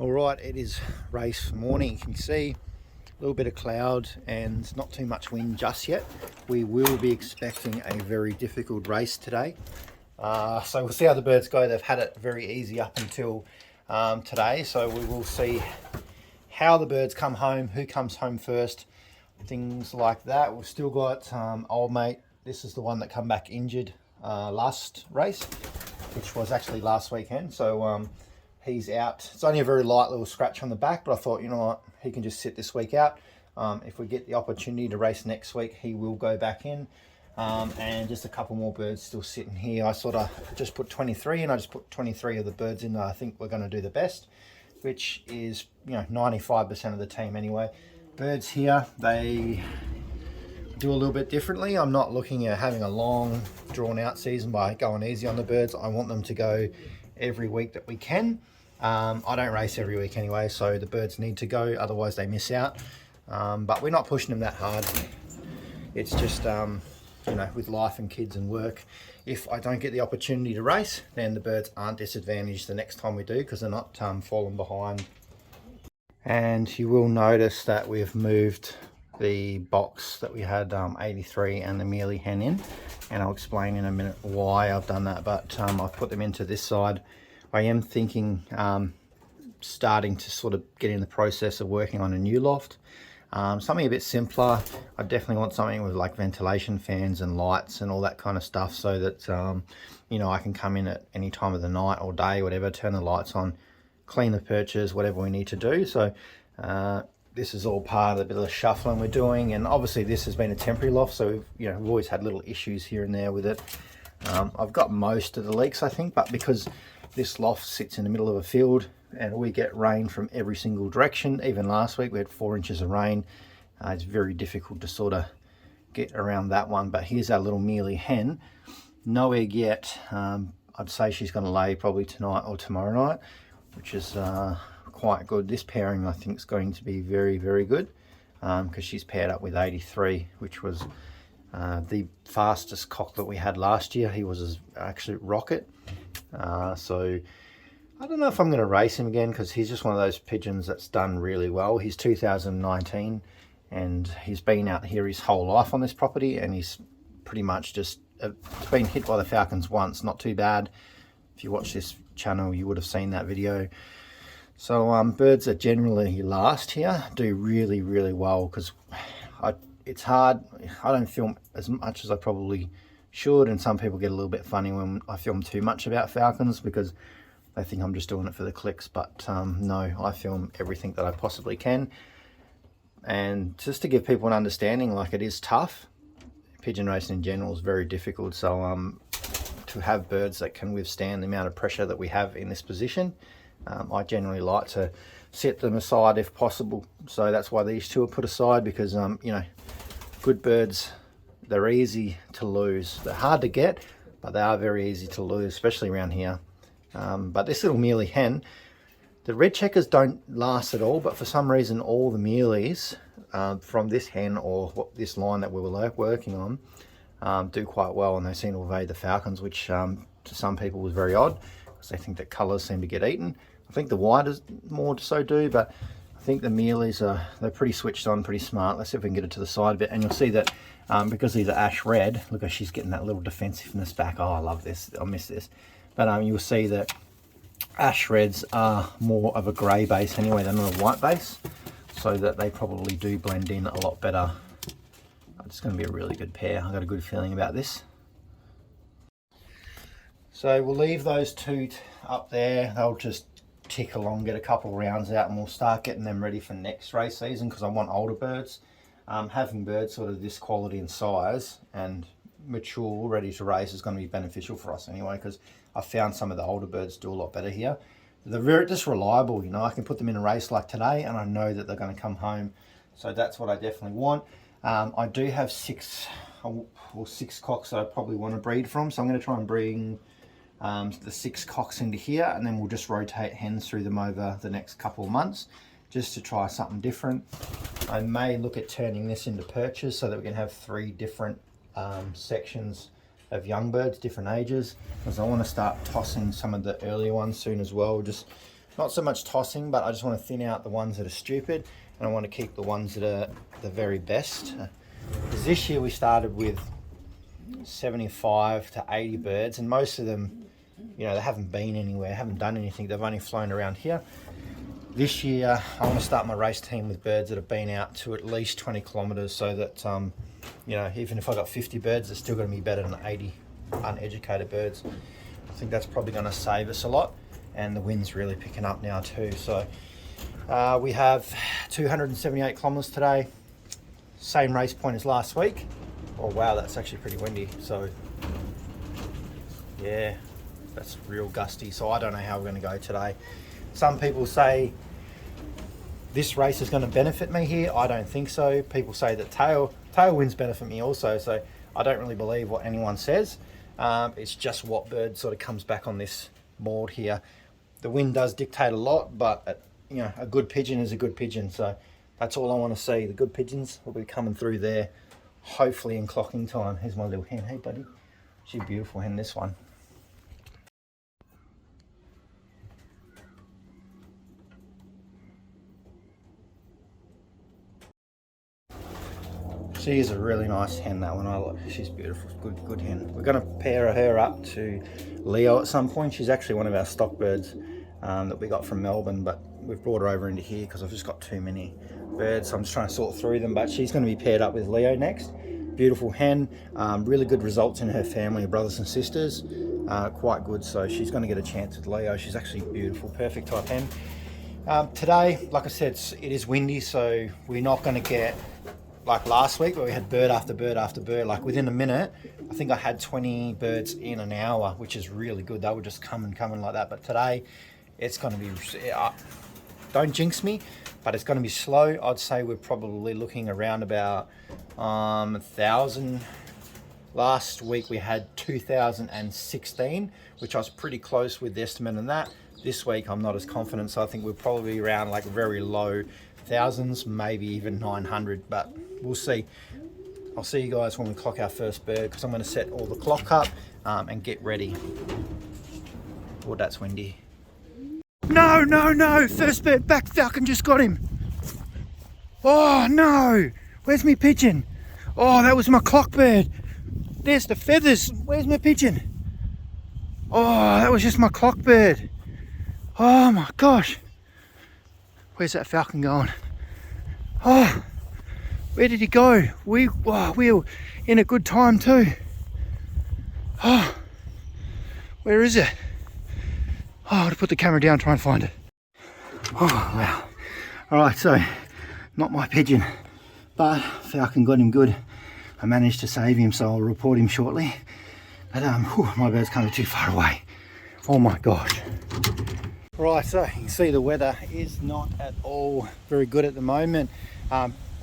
All right, it is race morning. You can see a little bit of cloud and not too much wind just yet. We will be expecting a very difficult race today. So we'll see how the birds go. They've had it very easy up until today. So we will see how the birds come home, who comes home first, things like that. We've still got old mate. This is the one that come back injured last race, which was actually last weekend. So he's out. It's only a very light little scratch on the back, but I thought, you know what, he can just sit this week out. If we get the opportunity to race next week, he will go back in. And just a couple more birds still sitting here. I sort of just put 23 in. I just put 23 of the birds in that I think we're going to do the best, which is, 95% of the team anyway. Birds here, they do a little bit differently. I'm not looking at having a long drawn out season by going easy on the birds. I want them to go every week that we can. I don't race every week anyway, so the birds need to go, otherwise they miss out. But we're not pushing them that hard. It's just, with life and kids and work, if I don't get the opportunity to race, then the birds aren't disadvantaged the next time we do, because they're not falling behind. And you will notice that we've moved the box that we had 83 and the mealy hen in, and I'll explain in a minute why I've done that. But I've put them into this side. I am thinking starting to sort of get in the process of working on a new loft, something a bit simpler. I definitely want something with like ventilation fans and lights and all that kind of stuff, so that I can come in at any time of the night or day, whatever, turn the lights on, clean the perches, whatever we need to do. So this is all part of the bit of the shuffling we're doing, and obviously this has been a temporary loft, so we've always had little issues here and there with it. I've got most of the leaks, I think, but because this loft sits in the middle of a field and we get rain from every single direction, even last week we had 4 inches of rain, it's very difficult to sort of get around that one. But here's our little mealy hen, no egg yet. I'd say she's going to lay probably tonight or tomorrow night, which is quite good. This pairing I think is going to be very, very good, because she's paired up with 83, which was the fastest cock that we had last year. He was an absolute rocket. So I don't know if I'm going to race him again, because he's just one of those pigeons that's done really well. He's 2019 and he's been out here his whole life on this property, and he's pretty much just been hit by the falcons once, not too bad. If you watch this channel you would have seen that video. So birds that generally last here do really, really well, because it's hard. I don't film as much as I probably should, and some people get a little bit funny when I film too much about falcons, because they think I'm just doing it for the clicks. But no, I film everything that I possibly can, and just to give people an understanding, like, it is tough. Pigeon racing in general is very difficult, so to have birds that can withstand the amount of pressure that we have in this position, I generally like to set them aside if possible. So that's why these two are put aside, because good birds, they're easy to lose. They're hard to get, but they are very easy to lose, especially around here. But this little mealy hen, the red checkers don't last at all, but for some reason all the mealies from this hen, or this line that we were working on, do quite well, and they seem to evade the falcons, which to some people was very odd, because they think that colours seem to get eaten. I think the white is more so do, but I think the mealies they're pretty switched on, pretty smart. Let's see if we can get it to the side a bit, and you'll see that because these are ash red, look how she's getting that little defensiveness back. Oh, I love this. I miss this. But you'll see that ash reds are more of a grey base anyway than a white base, so that they probably do blend in a lot better. It's going to be a really good pair. I've got a good feeling about this. So we'll leave those two up there. They'll just tick along, get a couple rounds out, and we'll start getting them ready for next race season, because I want older birds. Having birds sort of this quality and size and mature, ready to race, is going to be beneficial for us anyway, because I found some of the older birds do a lot better here. They're very just reliable, I can put them in a race like today and I know that they're going to come home. So that's what I definitely want. I do have six cocks that I probably want to breed from, so I'm going to try and bring the 6 cocks into here, and then we'll just rotate hens through them over the next couple of months, just to try something different. I may look at turning this into perches, so that we can have 3 different sections of young birds, different ages, because I want to start tossing some of the earlier ones soon as well, just not so much tossing, but I just want to thin out the ones that are stupid, and I want to keep the ones that are the very best. Because this year we started with 75 to 80 birds, and most of them, you know, they haven't been anywhere, haven't done anything, they've only flown around here. This year I want to start my race team with birds that have been out to at least 20 kilometers, so that you know, even if I got 50 birds, it's still going to be better than 80 uneducated birds. I think that's probably going to save us a lot, and the wind's really picking up now too. So we have 278 kilometers today, same race point as last week. Oh wow, that's actually pretty windy. So yeah, that's real gusty. So I don't know how we're going to go today. Some people say this race is going to benefit me here. I don't think so. People say that tailwinds benefit me also. So I don't really believe what anyone says. It's just what bird sort of comes back on this board here. The wind does dictate a lot, but you know, a good pigeon is a good pigeon. So that's all I want to see. The good pigeons will be coming through there, hopefully in clocking time. Here's my little hen. Hey buddy, she's a beautiful hen, this one. She is a really nice hen, that one. She's beautiful, good hen. We're going to pair her up to Leo at some point. She's actually one of our stock birds that we got from Melbourne, but we've brought her over into here because I've just got too many birds, so I'm just trying to sort through them. But she's going to be paired up with Leo next. Beautiful hen, really good results in her family, brothers and sisters, quite good. So she's going to get a chance with Leo. She's actually beautiful, perfect type hen. Today, like I said, it is windy, so we're not going to get like last week where we had bird after bird after bird. Like within a minute, I think I had 20 birds in an hour, which is really good. They were just coming like that. But today it's going to be, don't jinx me, but it's going to be slow. I'd say we're probably looking around about 1,000. Last week we had 2,016, which I was pretty close with the estimate on that. This week I'm not as confident, so I think we're probably around like very low thousands, maybe even 900, but we'll see. I'll see you guys when we clock our first bird, because I'm going to set all the clock up and get ready. Oh, that's windy. No, first bird back, falcon just got him. Oh no, where's my pigeon? Oh, that was my clock bird. There's the feathers. Where's my pigeon? Oh, that was just my clock bird. Oh my gosh. Where's that falcon going? Oh, where did he go? We were in a good time too. Oh, where is it? Oh, I'll put the camera down, try and find it. Oh, wow. All right, so not my pigeon, but falcon got him good. I managed to save him, so I'll report him shortly. But my bird's coming too far away. Oh my gosh. Right, so you can see the weather is not at all very good at the moment.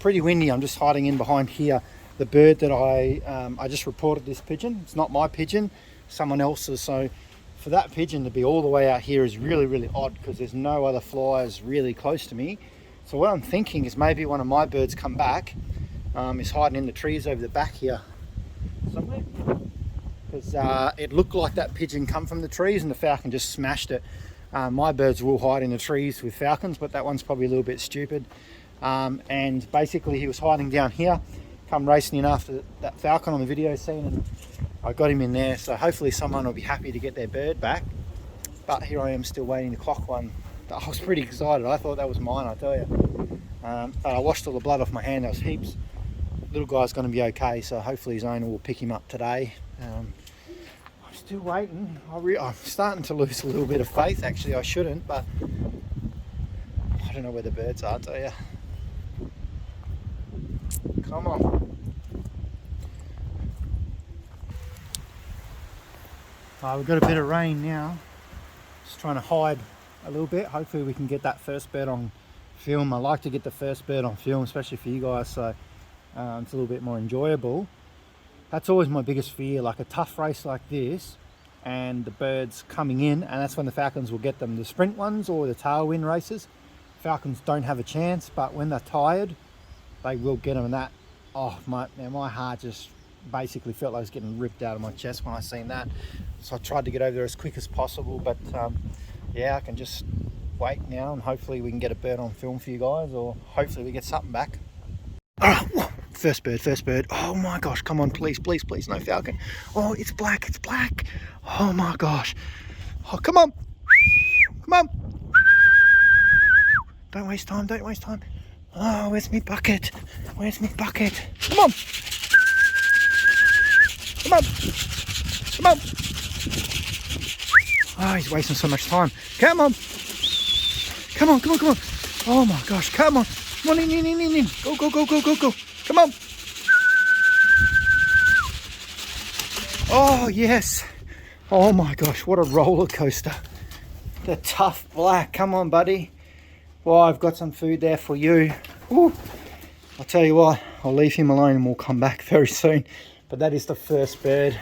Pretty windy. I'm just hiding in behind here. The bird that I just reported, this pigeon, it's not my pigeon, someone else's. So for that pigeon to be all the way out here is really odd, because there's no other flyers really close to me. So what I'm thinking is maybe one of my birds come back, is hiding in the trees over the back here somewhere, because it looked like that pigeon come from the trees and the falcon just smashed it. My birds will hide in the trees with falcons, but that one's probably a little bit stupid. And basically he was hiding down here, come racing in after that falcon on the video scene, and I got him in there. So hopefully someone will be happy to get their bird back. But here I am still waiting to clock one. I was pretty excited. I thought that was mine, I tell you. But I washed all the blood off my hand. There was heaps. Little guy's going to be okay, so hopefully his owner will pick him up today. Still waiting. I'm starting to lose a little bit of faith. Actually, I shouldn't, but I don't know where the birds are, I tell you. Come on. We've got a bit of rain now. Just trying to hide a little bit. Hopefully we can get that first bird on film. I like to get the first bird on film, especially for you guys, so it's a little bit more enjoyable. That's always my biggest fear, like a tough race like this and the birds coming in, and that's when the falcons will get them. The sprint ones or the tailwind races, falcons don't have a chance, but when they're tired, they will get them. And that, my heart just basically felt like I was getting ripped out of my chest when I seen that. So I tried to get over there as quick as possible, but yeah, I can just wait now, and hopefully we can get a bird on film for you guys, or hopefully we get something back. Oh, first bird. Oh my gosh, come on, please, no falcon. Oh, it's black. Oh my gosh. Oh, come on. Don't waste time. Oh, where's my bucket? Come on. Oh, he's wasting so much time. Come on. Oh my gosh, come on. Come on, in. Go. Come on. Oh, yes. Oh my gosh, what a roller coaster. The tough black. Come on, buddy. Well, I've got some food there for you. Ooh. I'll tell you what, I'll leave him alone and we'll come back very soon. But that is the first bird.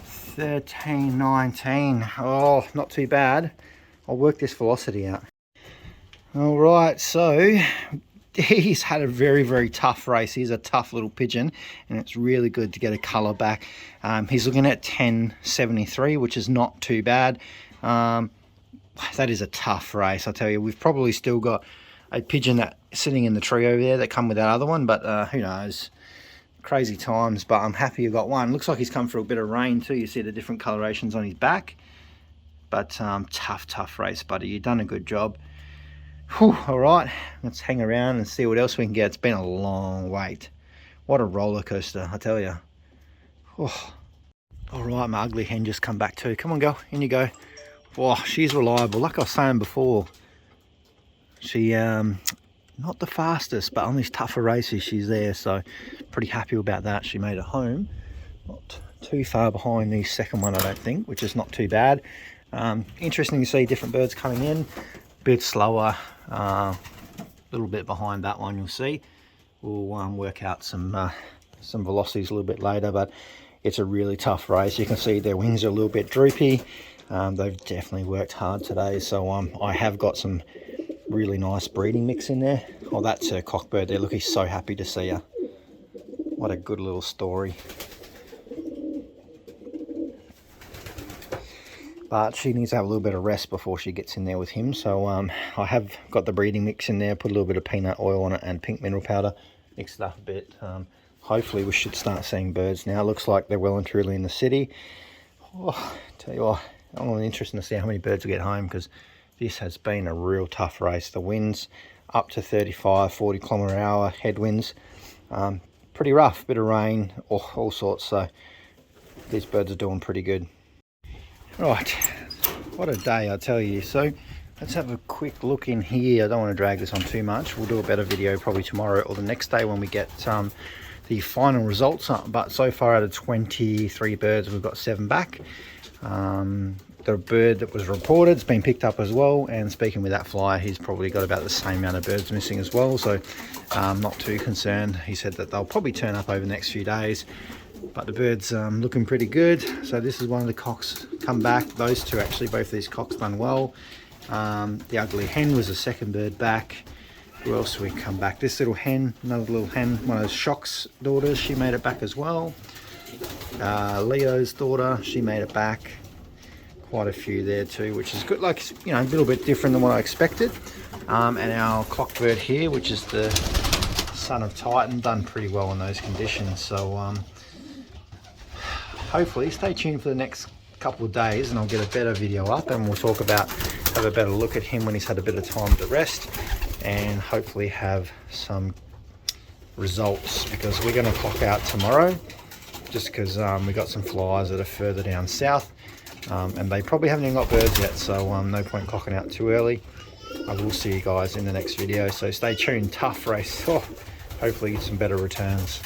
13, 19. Oh, not too bad. I'll work this velocity out. All right, so he's had a very, very tough race. He's a tough little pigeon, and it's really good to get a colour back. He's looking at 10.73, which is not too bad. That is a tough race, I tell you. We've probably still got a pigeon that sitting in the tree over there that come with that other one, but who knows. Crazy times, but I'm happy you got one. Looks like he's come through a bit of rain too. You see the different colorations on his back. But tough race, buddy. You've done a good job. Whew, all right, let's hang around and see what else we can get. It's been a long wait. What a roller coaster, I tell you. Oh. All right, my ugly hen just come back too. Come on, girl, in you go. Wow, she's reliable. Like I was saying before, she not the fastest, but on these tougher races she's there, so pretty happy about that. She made it home, not too far behind the second one, I don't think, which is not too bad. Interesting to see different birds coming in, a bit slower, a little bit behind that one. You'll see. We'll work out some velocities a little bit later, but it's a really tough race. You can see their wings are a little bit droopy. They've definitely worked hard today, so I have got some really nice breeding mix in there. Oh, that's her cockbird there. Look, he's so happy to see her. What a good little story. But she needs to have a little bit of rest before she gets in there with him. So I have got the breeding mix in there, put a little bit of peanut oil on it and pink mineral powder, mixed it up a bit. Hopefully we should start seeing birds now. Looks like they're well and truly in the city. Oh, tell you what, I'm interested to see how many birds will get home, because this has been a real tough race. The winds up to 35, 40 kilometre an hour, headwinds. Pretty rough, bit of rain, all sorts. So these birds are doing pretty good. Right, what a day, I tell you. So let's have a quick look in here. I don't want to drag this on too much. We'll do a better video probably tomorrow or the next day when we get the final results up. But so far out of 23 birds, we've got 7 back. The bird that was reported has been picked up as well, and speaking with that flyer, he's probably got about the same amount of birds missing as well, so not too concerned. He said that they'll probably turn up over the next few days, but the bird's looking pretty good. So this is one of the cocks come back. Those two actually, both of these cocks done well. The ugly hen was the second bird back. Who else we come back? This little hen, another little hen, one of those Shock's daughters, she made it back as well. Leo's daughter, she made it back. Quite a few there too, which is good. Like, you know, a little bit different than what I expected. And our cockbird here, which is the son of Titan, done pretty well in those conditions. So hopefully stay tuned for the next couple of days and I'll get a better video up, and we'll talk about, have a better look at him when he's had a bit of time to rest, and hopefully have some results, because we're going to clock out tomorrow, just because we got some flyers that are further down south. And they probably haven't even got birds yet, so no point clocking out too early. I will see you guys in the next video, so stay tuned. Tough race. Oh, hopefully some better returns.